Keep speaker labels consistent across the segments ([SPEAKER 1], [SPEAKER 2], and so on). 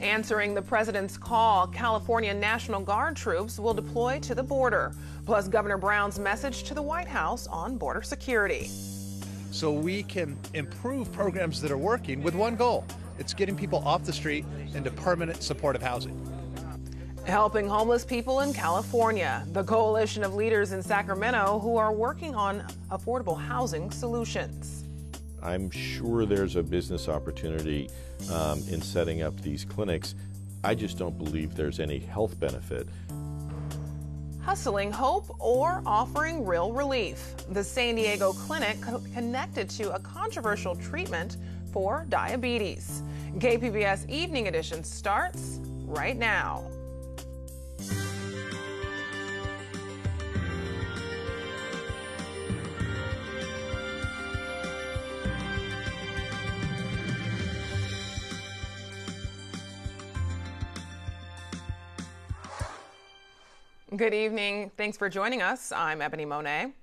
[SPEAKER 1] Answering the president's call, California National Guard troops will deploy to the border. Plus, Governor Brown's message to the White House on border security.
[SPEAKER 2] So we can improve programs that are working with one goal. It's getting people off the street into permanent supportive housing.
[SPEAKER 1] Helping homeless people in California. The coalition of leaders in Sacramento who are working on affordable housing solutions.
[SPEAKER 3] I'm sure there's a business opportunity in setting up these clinics. I just don't believe there's any health benefit.
[SPEAKER 1] Hustling hope or offering real relief. The San Diego clinic connected to a controversial treatment for diabetes. KPBS Evening Edition starts right now. Good evening. Thanks for joining us. I'm Ebony Monet.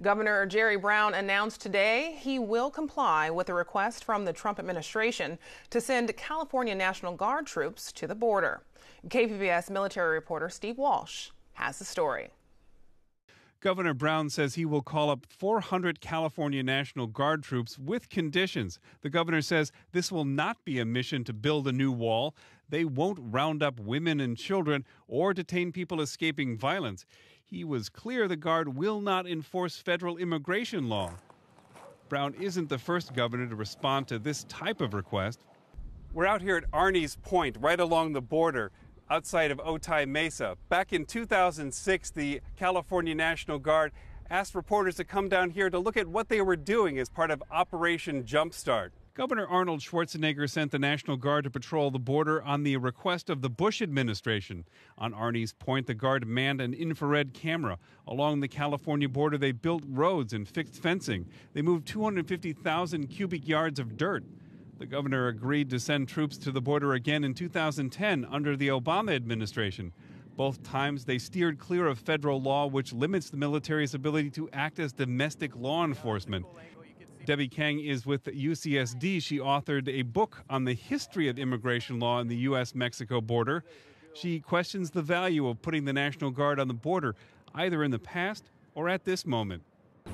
[SPEAKER 1] Governor Jerry Brown announced today he will comply with a request from the Trump administration to send California National Guard troops to the border. KPBS military reporter Steve Walsh has the story.
[SPEAKER 4] Governor Brown says he will call up 400 California National Guard troops with conditions. The governor says this will not be a mission to build a new wall. They won't round up women and children or detain people escaping violence. He was clear the Guard will not enforce federal immigration law. Brown isn't the first governor to respond to this type of request. We're out here at Arnie's Point, right along the border, outside of Otay Mesa. Back in 2006, the California National Guard asked reporters to come down here to look at what they were doing as part of Operation Jumpstart. Governor Arnold Schwarzenegger sent the National Guard to patrol the border on the request of the Bush administration. On Arnie's Point, the Guard manned an infrared camera. Along the California border, they built roads and fixed fencing. They moved 250,000 cubic yards of dirt. The governor agreed to send troops to the border again in 2010 under the Obama administration. Both times they steered clear of federal law, which limits the military's ability to act as domestic law enforcement. Debbie Kang is with UCSD. She authored a book on the history of immigration law in the U.S.-Mexico border. She questions the value of putting the National Guard on the border, either in the past or at this moment.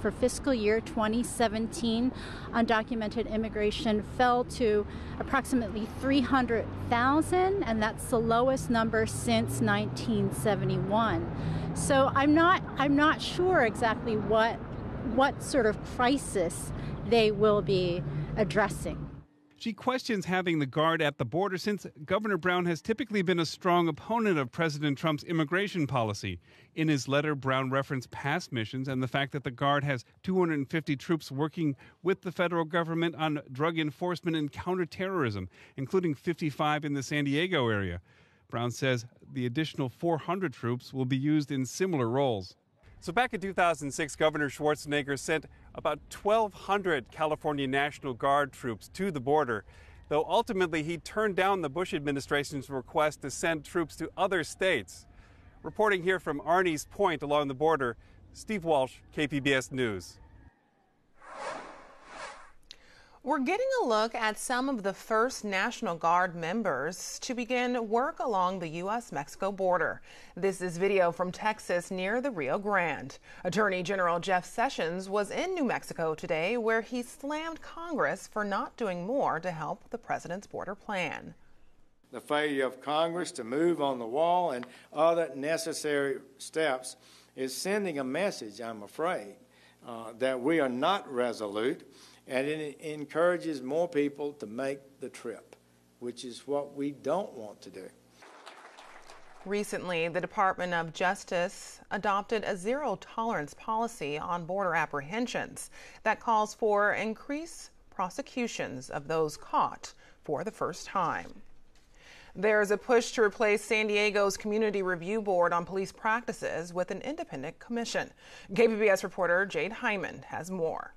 [SPEAKER 5] For fiscal year 2017, undocumented immigration fell to approximately 300,000, and that's the lowest number since 1971. So I'm not sure exactly what sort of crisis they will be addressing.
[SPEAKER 4] She questions having the Guard at the border since Governor Brown has typically been a strong opponent of President Trump's immigration policy. In his letter, Brown referenced past missions and the fact that the Guard has 250 troops working with the federal government on drug enforcement and counterterrorism, including 55 in the San Diego area. Brown says the additional 400 troops will be used in similar roles. So back in 2006, Governor Schwarzenegger sent about 1,200 California National Guard troops to the border, though ultimately he turned down the Bush administration's request to send troops to other states. Reporting here from Arnie's Point along the border, Steve Walsh, KPBS News.
[SPEAKER 1] We're getting a look at some of the first National Guard members to begin work along the U.S.-Mexico border. This is video from Texas near the Rio Grande. Attorney General Jeff Sessions was in New Mexico today, where he slammed Congress for not doing more to help the president's border plan.
[SPEAKER 6] The failure of Congress to move on the wall and other necessary steps is sending a message, I'm afraid, that we are not resolute. And it encourages more people to make the trip, which is what we don't want to do.
[SPEAKER 1] Recently, the Department of Justice adopted a zero-tolerance policy on border apprehensions that calls for increased prosecutions of those caught for the first time. There's a push to replace San Diego's Community Review Board on police practices with an independent commission. KPBS reporter Jade Hyman has more.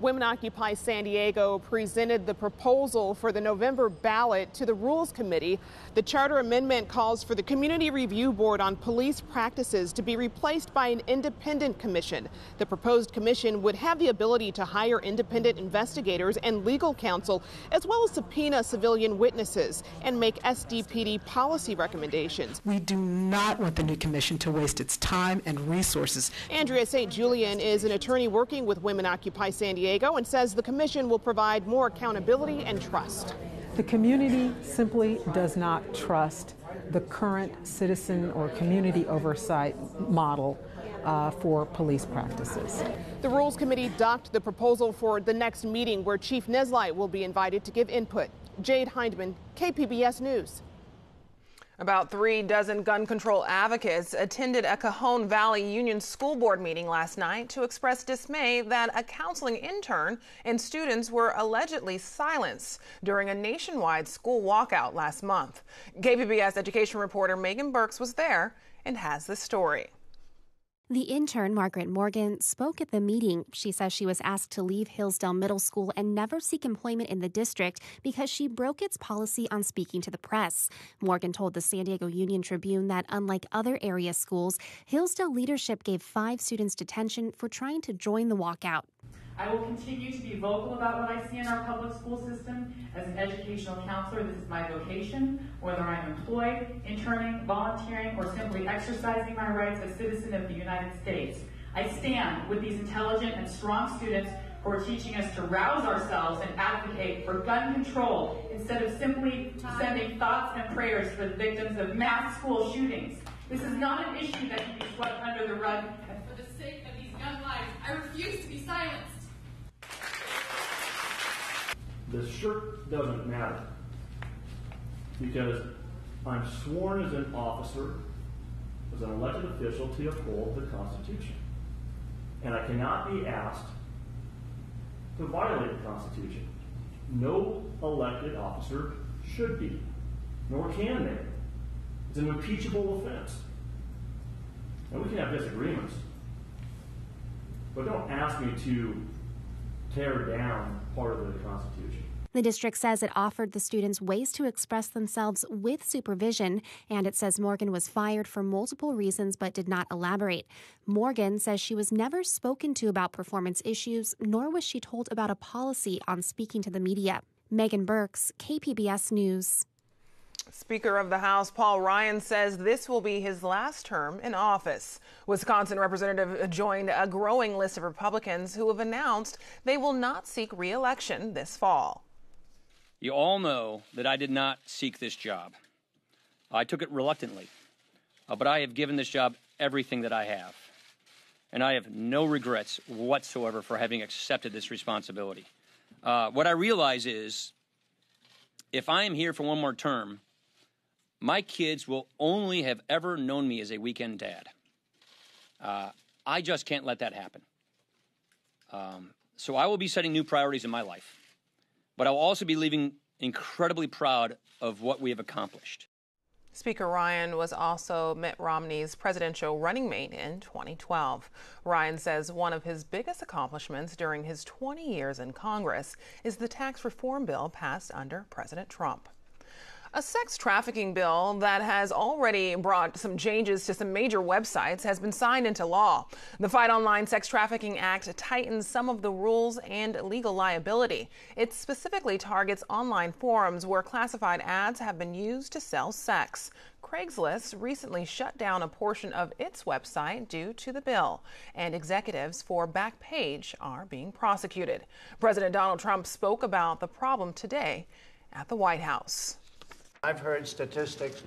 [SPEAKER 1] Women Occupy San Diego presented the proposal for the November ballot to the Rules Committee. The charter amendment calls for the Community Review Board on Police Practices to be replaced by an independent commission. The proposed commission would have the ability to hire independent investigators and legal counsel, as well as subpoena civilian witnesses and make SDPD policy recommendations.
[SPEAKER 7] We do not want the new commission to waste its time and resources.
[SPEAKER 1] Andrea St. Julian is an attorney working with Women Occupy San Diego and says the commission will provide more accountability and trust.
[SPEAKER 8] The community simply does not trust the current citizen or community oversight model for police practices.
[SPEAKER 1] The Rules Committee docked the proposal for the next meeting, where Chief Neslight will be invited to give input. Jade Hindman, KPBS News. About 36 gun control advocates attended a Cajon Valley Union School Board meeting last night to express dismay that a counseling intern and students were allegedly silenced during a nationwide school walkout last month. KPBS education reporter Megan Burks was there and has the story.
[SPEAKER 9] The intern, Margaret Morgan, spoke at the meeting. She says she was asked to leave Hillsdale Middle School and never seek employment in the district because she broke its policy on speaking to the press. Morgan told the San Diego Union Tribune that unlike other area schools, Hillsdale leadership gave 5 students detention for trying to join the walkout.
[SPEAKER 10] I will continue to be vocal about what I see in our public school system. As an educational counselor, this is my vocation, whether I'm employed, interning, volunteering, or simply exercising my rights as a citizen of the United States. I stand with these intelligent and strong students who are teaching us to rouse ourselves and advocate for gun control instead of simply sending thoughts and prayers for the victims of mass school shootings. This is not an issue that can be swept under the rug. And for the sake of these young lives, I refuse to be silenced.
[SPEAKER 11] The shirt doesn't matter because I'm sworn as an officer, as an elected official, to uphold the Constitution. And I cannot be asked to violate the Constitution. No elected officer should be, nor can they. It's an impeachable offense. And we can have disagreements, but don't ask me to tear down part of the Constitution.
[SPEAKER 9] The district says it offered the students ways to express themselves with supervision, and it says Morgan was fired for multiple reasons but did not elaborate. Morgan says she was never spoken to about performance issues, nor was she told about a policy on speaking to the media. Megan Burks, KPBS News.
[SPEAKER 1] Speaker of the House Paul Ryan says this will be his last term in office. Wisconsin Representative joined a growing list of Republicans who have announced they will not seek re-election this fall.
[SPEAKER 12] You all know that I did not seek this job. I took it reluctantly, but I have given this job everything that I have. And I have no regrets whatsoever for having accepted this responsibility. What I realize is if I am here for one more term, my kids will only have ever known me as a weekend dad. I just can't let that happen. So I will be setting new priorities in my life. But I'll also be leaving incredibly proud of what we have accomplished.
[SPEAKER 1] Speaker Ryan was also Mitt Romney's presidential running mate in 2012. Ryan says one of his biggest accomplishments during his 20 years in Congress is the tax reform bill passed under President Trump. A sex trafficking bill that has already brought some changes to some major websites has been signed into law. The Fight Online Sex Trafficking Act tightens some of the rules and legal liability. It specifically targets online forums where classified ads have been used to sell sex. Craigslist recently shut down a portion of its website due to the bill, and executives for Backpage are being prosecuted. President Donald Trump spoke about the problem today at the White House.
[SPEAKER 13] I've heard statistics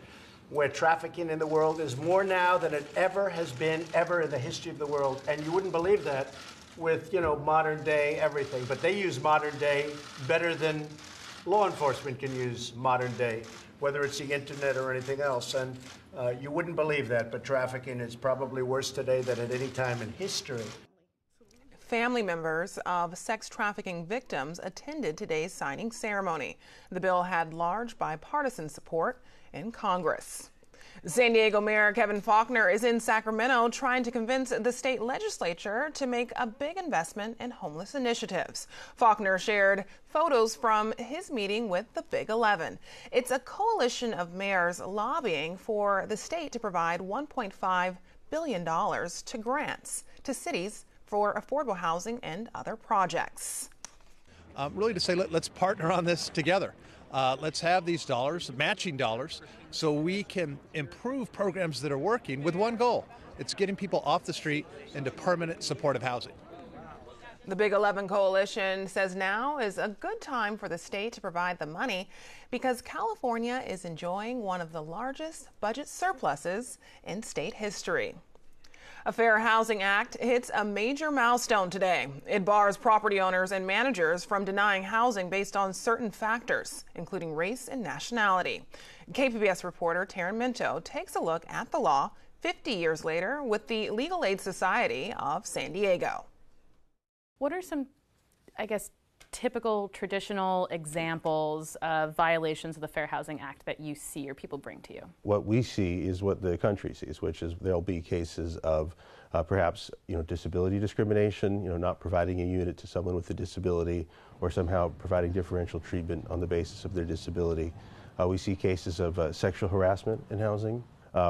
[SPEAKER 13] where trafficking in the world is more now than it ever has been ever in the history of the world. And you wouldn't believe that with, modern day everything. But they use modern day better than law enforcement can use modern day, whether it's the internet or anything else. And you wouldn't believe that, but trafficking is probably worse today than at any time in history.
[SPEAKER 1] Family members of sex trafficking victims attended today's signing ceremony. The bill had large bipartisan support in Congress. San Diego Mayor Kevin Faulconer is in Sacramento trying to convince the state legislature to make a big investment in homeless initiatives. Faulconer shared photos from his meeting with the Big 11. It's a coalition of mayors lobbying for the state to provide $1.5 billion to grants to cities for affordable housing and other projects.
[SPEAKER 2] Really to say, let's partner on this together. Let's have these dollars, matching dollars, so we can improve programs that are working with one goal. It's getting people off the street into permanent supportive housing.
[SPEAKER 1] The Big 11 coalition says now is a good time for the state to provide the money because California is enjoying one of the largest budget surpluses in state history. A Fair Housing Act hits a major milestone today. It bars property owners and managers from denying housing based on certain factors, including race and nationality. KPBS reporter Taryn Minto takes a look at the law 50 years later with the Legal Aid Society of San Diego.
[SPEAKER 14] What are some, typical traditional examples of violations of the Fair Housing Act that you see or people bring to you?
[SPEAKER 15] What we see is what the country sees, which is there'll be cases of perhaps disability discrimination, not providing a unit to someone with a disability or somehow providing differential treatment on the basis of their disability. We see cases of sexual harassment in housing.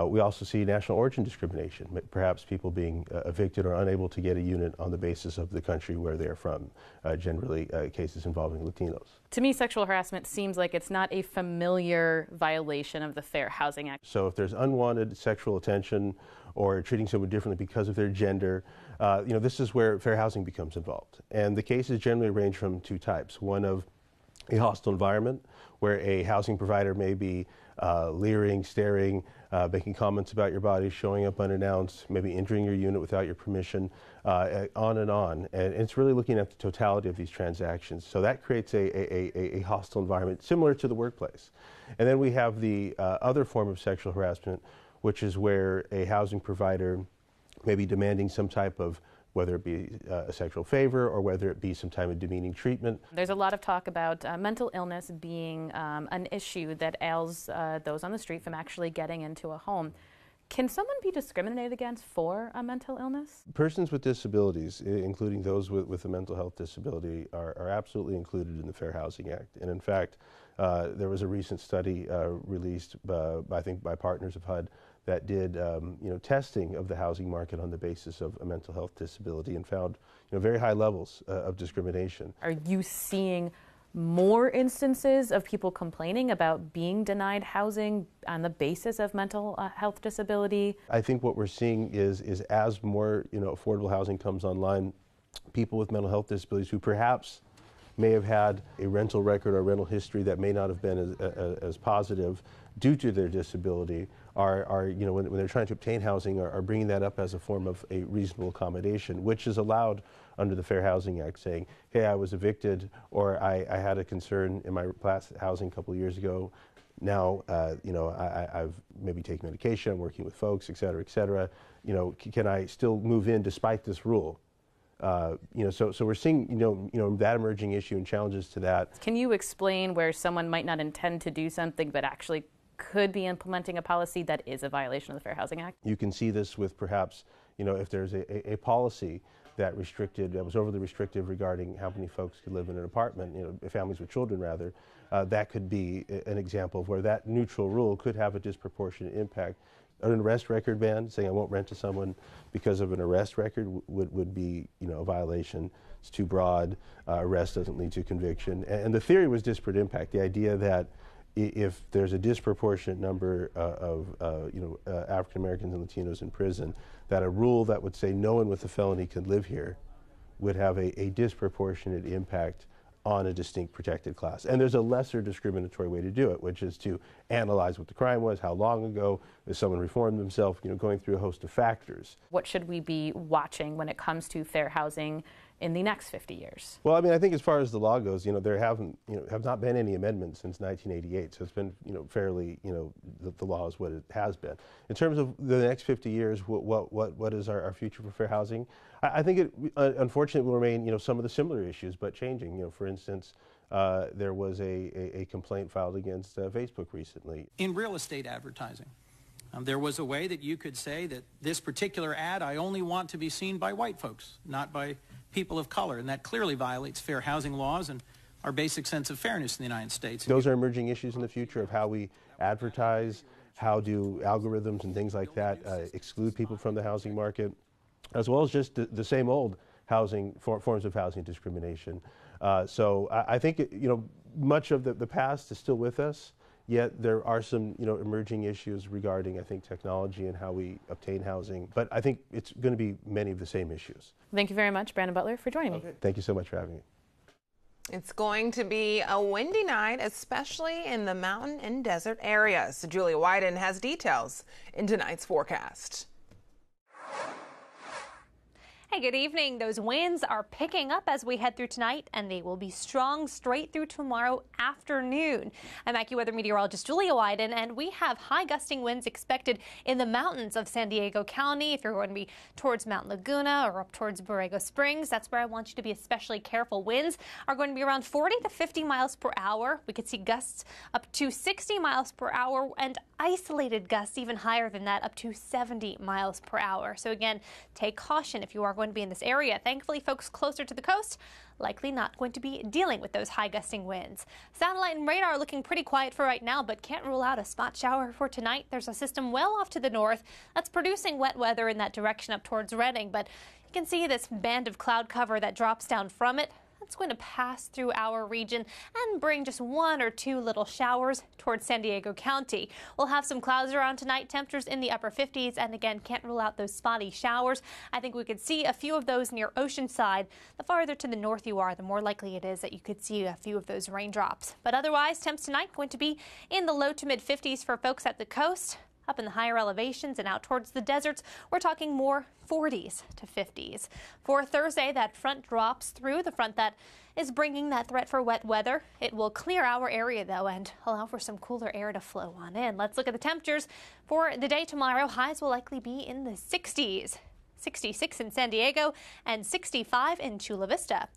[SPEAKER 15] We also see national origin discrimination, perhaps people being evicted or unable to get a unit on the basis of the country where they're from, generally cases involving Latinos.
[SPEAKER 14] To me, sexual harassment seems like it's not a familiar violation of the Fair Housing Act.
[SPEAKER 15] So if there's unwanted sexual attention or treating someone differently because of their gender, this is where fair housing becomes involved. And the cases generally range from two types. One of a hostile environment, where a housing provider may be leering, staring, making comments about your body, showing up unannounced, maybe entering your unit without your permission, on and on. And it's really looking at the totality of these transactions. So that creates a hostile environment similar to the workplace. And then we have the other form of sexual harassment, which is where a housing provider may be demanding some type of, whether it be a sexual favor or whether it be some type of demeaning treatment.
[SPEAKER 14] There's a lot of talk about mental illness being an issue that ails those on the street from actually getting into a home. Can someone be discriminated against for a mental illness? Persons with disabilities, including those with a mental health disability, are absolutely included in the Fair Housing Act. And in fact, there was a recent study released, I think, by partners of HUD that did testing of the housing market on the basis of a mental health disability and found very high levels of discrimination. Are you seeing more instances of people complaining about being denied housing on the basis of mental health disability? I think what we're seeing is as more affordable housing comes online, people with mental health disabilities who perhaps may have had a rental record or rental history that may not have been as positive due to their disability are when they're trying to obtain housing are bringing that up as a form of a reasonable accommodation, which is allowed under the Fair Housing Act, saying, hey, I was evicted, or I had a concern in my last housing a couple of years ago. Now, I've maybe taken medication, I'm working with folks, et cetera, can I still move in despite this rule? So we're seeing, that emerging issue and challenges to that. Can you explain where someone might not intend to do something but actually could be implementing a policy that is a violation of the Fair Housing Act? You can see this with perhaps, if there's a policy that was overly restrictive regarding how many folks could live in an apartment, families with children rather, that could be an example of where that neutral rule could have a disproportionate impact. An arrest record ban, saying I won't rent to someone because of an arrest record would be, a violation. It's too broad. Arrest doesn't lead to conviction. And the theory was disparate impact. The idea that if there's a disproportionate number of African Americans and Latinos in prison, that a rule that would say no one with a felony could live here would have a disproportionate impact on a distinct protected class. And there's a lesser discriminatory way to do it, which is to analyze what the crime was, how long ago, if someone reformed themselves, going through a host of factors. What should we be watching when it comes to fair housing in the next 50 years? Well, I think as far as the law goes, there have not been any amendments since 1988, so it's been, fairly, the law is what it has been. In terms of the next 50 years, what is our future for fair housing? I think it, unfortunately, will remain, some of the similar issues, but changing. For instance, there was a complaint filed against Facebook recently.
[SPEAKER 16] In real estate advertising, There was a way that you could say that this particular ad, I only want to be seen by white folks, not by people of color, and that clearly violates fair housing laws and our basic sense of fairness in the United States.
[SPEAKER 15] Those are emerging issues in the future of how we advertise, how do algorithms and things like that exclude people from the housing market, as well as just the same old forms of housing discrimination. So I think much of the past is still with us. Yet there are some, emerging issues regarding, I think, technology and how we obtain housing. But I think it's going to be many of the same issues.
[SPEAKER 14] Thank you very much, Brandon Butler, for joining me.
[SPEAKER 15] Thank you so much for having me.
[SPEAKER 1] It's going to be a windy night, especially in the mountain and desert areas. Julia Wyden has details in tonight's forecast.
[SPEAKER 17] Hey, good evening. Those winds are picking up as we head through tonight, and they will be strong straight through tomorrow afternoon. I'm AccuWeather meteorologist Julia Wyden, and we have high gusting winds expected in the mountains of San Diego County. If you're going to be towards Mount Laguna or up towards Borrego Springs, that's where I want you to be especially careful. Winds are going to be around 40 to 50 miles per hour. We could see gusts up to 60 miles per hour and isolated gusts even higher than that, up to 70 miles per hour. So again, take caution if you are going to be in this area. Thankfully, folks closer to the coast likely not going to be dealing with those high gusting winds. Satellite and radar are looking pretty quiet for right now, but can't rule out a spot shower for tonight. There's a system well off to the north that's producing wet weather in that direction up towards Redding, but you can see this band of cloud cover that drops down from it. It's going to pass through our region and bring just one or two little showers towards San Diego County. We'll have some clouds around tonight, temperatures in the upper 50s, and again, can't rule out those spotty showers. I think we could see a few of those near Oceanside. The farther to the north you are, the more likely it is that you could see a few of those raindrops. But otherwise, temps tonight going to be in the low to mid 50s for folks at the coast. Up in the higher elevations and out towards the deserts, we're talking more 40s to 50s. For Thursday, that front drops through, the front that is bringing that threat for wet weather. It will clear our area, though, and allow for some cooler air to flow on in. Let's look at the temperatures for the day tomorrow. Highs will likely be in the 60s. 66 in San Diego and 65 in Chula Vista.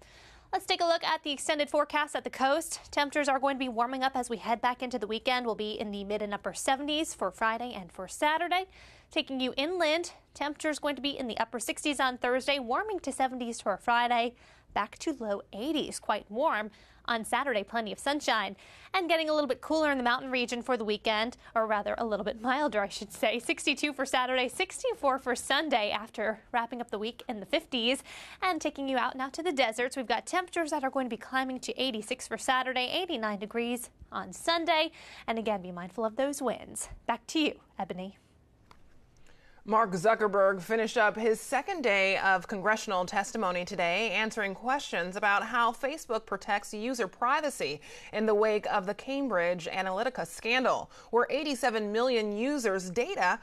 [SPEAKER 17] Let's take a look at the extended forecast at the coast. Temperatures are going to be warming up as we head back into the weekend. We'll be in the mid and upper 70s for Friday and for Saturday. Taking you inland, temperatures going to be in the upper 60s on Thursday, warming to 70s for Friday, back to low 80s, quite warm. On Saturday, plenty of sunshine, and getting a little bit cooler in the mountain region for the weekend, or rather a little bit milder, I should say. 62 for Saturday, 64 for Sunday after wrapping up the week in the 50s. And taking you out now to the deserts, we've got temperatures that are going to be climbing to 86 for Saturday, 89 degrees on Sunday. And again, be mindful of those winds. Back to you, Ebony.
[SPEAKER 1] Mark Zuckerberg finished up his second day of congressional testimony today, answering questions about how Facebook protects user privacy in the wake of the Cambridge Analytica scandal, where 87 million users' data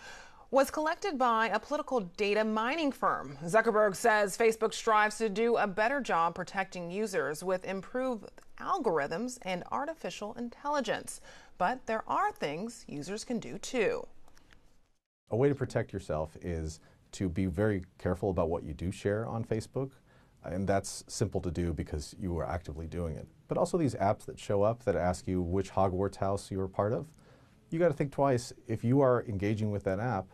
[SPEAKER 1] was collected by a political data mining firm. Zuckerberg says Facebook strives to do a better job protecting users with improved algorithms and artificial intelligence. But there are things users can do too.
[SPEAKER 18] A way to protect yourself is to be very careful about what you do share on Facebook. And that's simple to do because you are actively doing it. But also these apps that show up that ask you which Hogwarts house you're a part of, you got to think twice. If you are engaging with that app,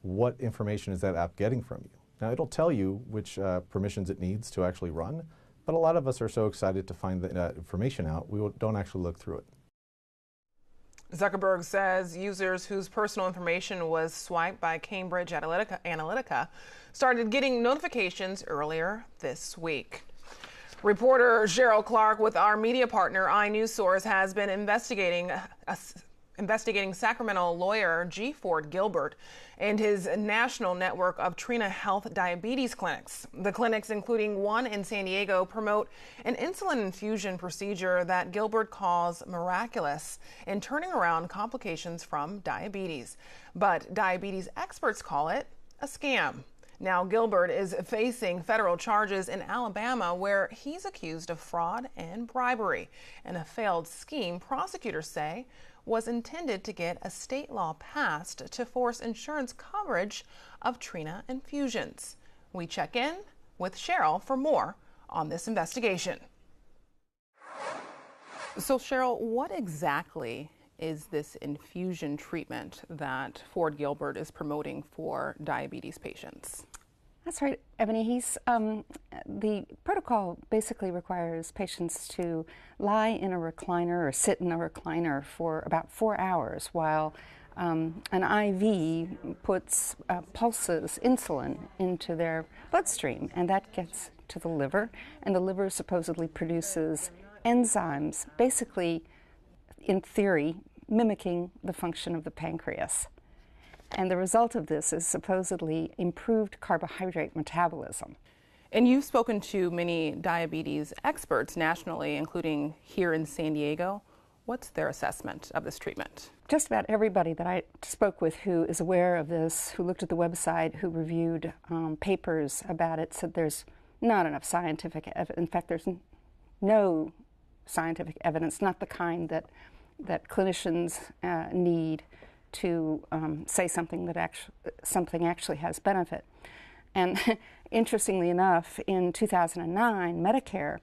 [SPEAKER 18] what information is that app getting from you? Now, it'll tell you which permissions it needs to actually run, but a lot of us are so excited to find that information out, we don't actually look through it.
[SPEAKER 1] Zuckerberg says users whose personal information was swiped by Cambridge Analytica started getting notifications earlier this week. Reporter Cheryl Clark with our media partner iNewsSource has been investigating Sacramento lawyer G. Ford Gilbert and his national network of Trina Health diabetes clinics. The clinics, including one in San Diego, promote an insulin infusion procedure that Gilbert calls miraculous in turning around complications from diabetes. But diabetes experts call it a scam. Now Gilbert is facing federal charges in Alabama where he's accused of fraud and bribery in a failed scheme prosecutors say was intended to get a state law passed to force insurance coverage of Trina infusions. We check in with Cheryl for more on this investigation. So Cheryl, what exactly is this infusion treatment that Ford Gilbert is promoting for diabetes patients.
[SPEAKER 19] That's right, Ebony. The protocol basically requires patients to lie in a recliner or sit in a recliner for about 4 hours while an IV pulses insulin into their bloodstream, and that gets to the liver, and the liver supposedly produces enzymes, basically, in theory, mimicking the function of the pancreas. And the result of this is supposedly improved carbohydrate metabolism.
[SPEAKER 1] And you've spoken to many diabetes experts nationally, including here in San Diego. What's their assessment of this treatment?
[SPEAKER 19] Just about everybody that I spoke with who is aware of this, who looked at the website, who reviewed papers about it, said there's not enough scientific evidence. In fact, there's no scientific evidence, not the kind that clinicians need to say something actually has benefit. And interestingly enough, in 2009, Medicare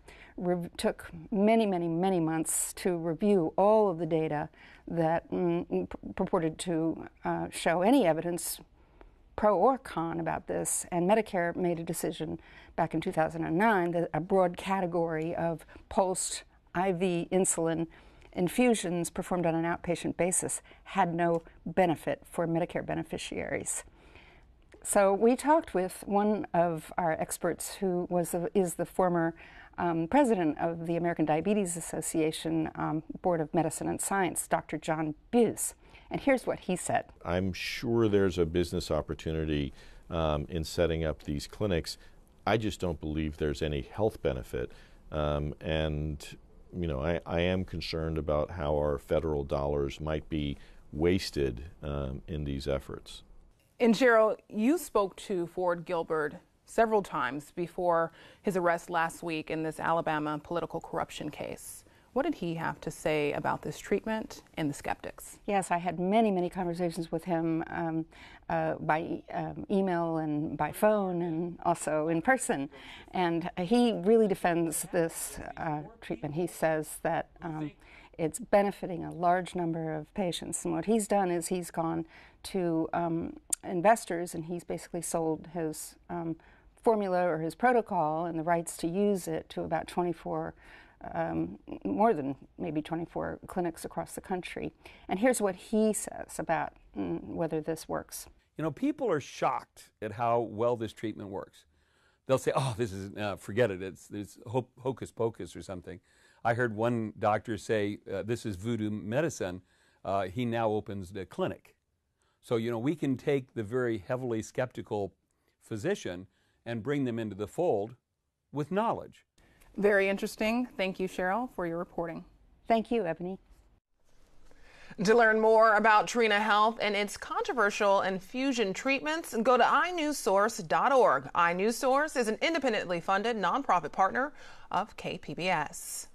[SPEAKER 19] took many months to review all of the data that purported to show any evidence, pro or con, about this. And Medicare made a decision back in 2009 that a broad category of post-IV insulin infusions performed on an outpatient basis had no benefit for Medicare beneficiaries. So we talked with one of our experts who is the former president of the American Diabetes Association Board of Medicine and Science, Dr. John Buse. And here's what he said.
[SPEAKER 3] I'm sure there's a business opportunity in setting up these clinics. I just don't believe there's any health benefit. And you know, I am concerned about how our federal dollars might be wasted in these efforts.
[SPEAKER 1] And Cheryl, you spoke to Ford Gilbert several times before his arrest last week in this Alabama political corruption case. What did he have to say about this treatment and the skeptics?
[SPEAKER 19] Yes, I had many conversations with him by email and by phone and also in person. And he really defends this treatment. He says that it's benefiting a large number of patients. And what he's done is he's gone to investors and he's basically sold his formula or his protocol and the rights to use it to about 24 more than maybe 24 clinics across the country. And here's what he says about whether this works.
[SPEAKER 20] You know, people are shocked at how well this treatment works. They'll say, oh, this is, forget it, it's hocus pocus or something. I heard one doctor say, this is voodoo medicine. He now opens the clinic. So, you know, we can take the very heavily skeptical physician and bring them into the fold with knowledge.
[SPEAKER 1] Very interesting. Thank you, Cheryl, for your reporting.
[SPEAKER 19] Thank you, Ebony.
[SPEAKER 1] To learn more about Trina Health and its controversial infusion treatments, go to inewssource.org. iNewsSource is an independently funded nonprofit partner of KPBS.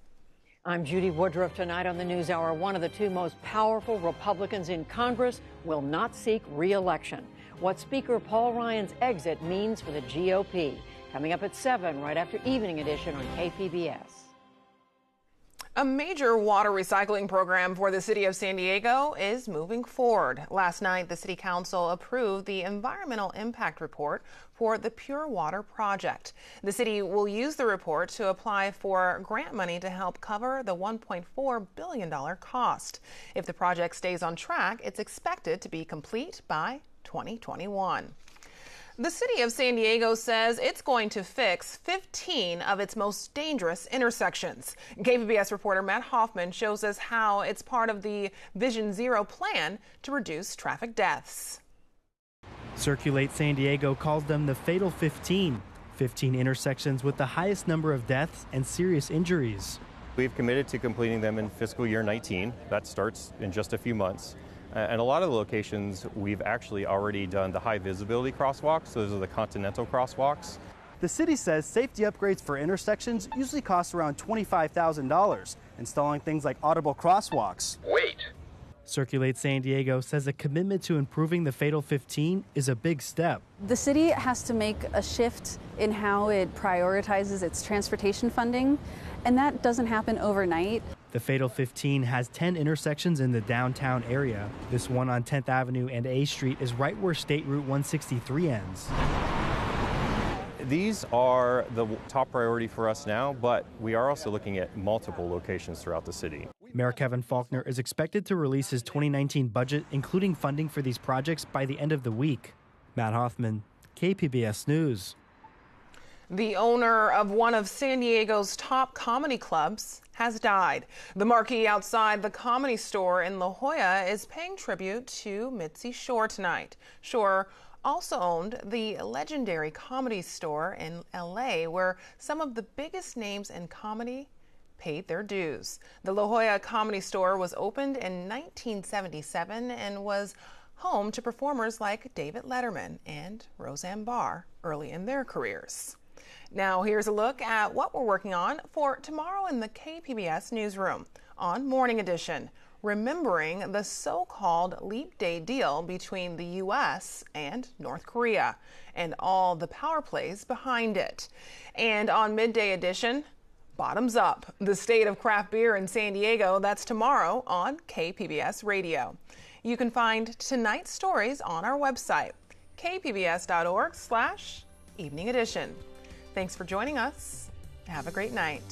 [SPEAKER 21] I'm Judy Woodruff. Tonight on the NewsHour, one of the two most powerful Republicans in Congress will not seek re-election. What Speaker Paul Ryan's exit means for the GOP. Coming up at 7, right after Evening Edition on KPBS.
[SPEAKER 1] A major water recycling program for the city of San Diego is moving forward. Last night, the City Council approved the environmental impact report for the Pure Water project. The city will use the report to apply for grant money to help cover the $1.4 billion cost. If the project stays on track, it's expected to be complete by 2021. The city of San Diego says it's going to fix 15 of its most dangerous intersections. KPBS reporter Matt Hoffman shows us how it's part of the Vision Zero plan to reduce traffic deaths.
[SPEAKER 22] Circulate San Diego calls them the Fatal 15 intersections with the highest number of deaths and serious injuries.
[SPEAKER 23] We've committed to completing them in fiscal year 19. That starts in just a few months. And a lot of the locations, we've actually already done the high visibility crosswalks. Those are the continental crosswalks.
[SPEAKER 22] The city says safety upgrades for intersections usually cost around $25,000, installing things like audible crosswalks.
[SPEAKER 24] Wait.
[SPEAKER 22] Circulate San Diego says a commitment to improving the Fatal 15 is a big step.
[SPEAKER 25] The city has to make a shift in how it prioritizes its transportation funding, and that doesn't happen overnight.
[SPEAKER 22] The Fatal 15 has 10 intersections in the downtown area. This one on 10th Avenue and A Street is right where State Route 163 ends.
[SPEAKER 23] These are the top priority for us now, but we are also looking at multiple locations throughout the city.
[SPEAKER 22] Mayor Kevin Faulconer is expected to release his 2019 budget, including funding for these projects, by the end of the week. Matt Hoffman, KPBS News.
[SPEAKER 1] The owner of one of San Diego's top comedy clubs has died. The marquee outside the Comedy Store in La Jolla is paying tribute to Mitzi Shore tonight. Shore also owned the legendary Comedy Store in LA, where some of the biggest names in comedy paid their dues. The La Jolla Comedy Store was opened in 1977 and was home to performers like David Letterman and Roseanne Barr early in their careers. Now here's a look at what we're working on for tomorrow in the KPBS newsroom. On Morning Edition, remembering the so-called Leap Day deal between the U.S. and North Korea and all the power plays behind it. And on Midday Edition, Bottoms Up, the state of craft beer in San Diego. That's tomorrow on KPBS Radio. You can find tonight's stories on our website, kpbs.org/evening edition. Thanks for joining us. Have a great night.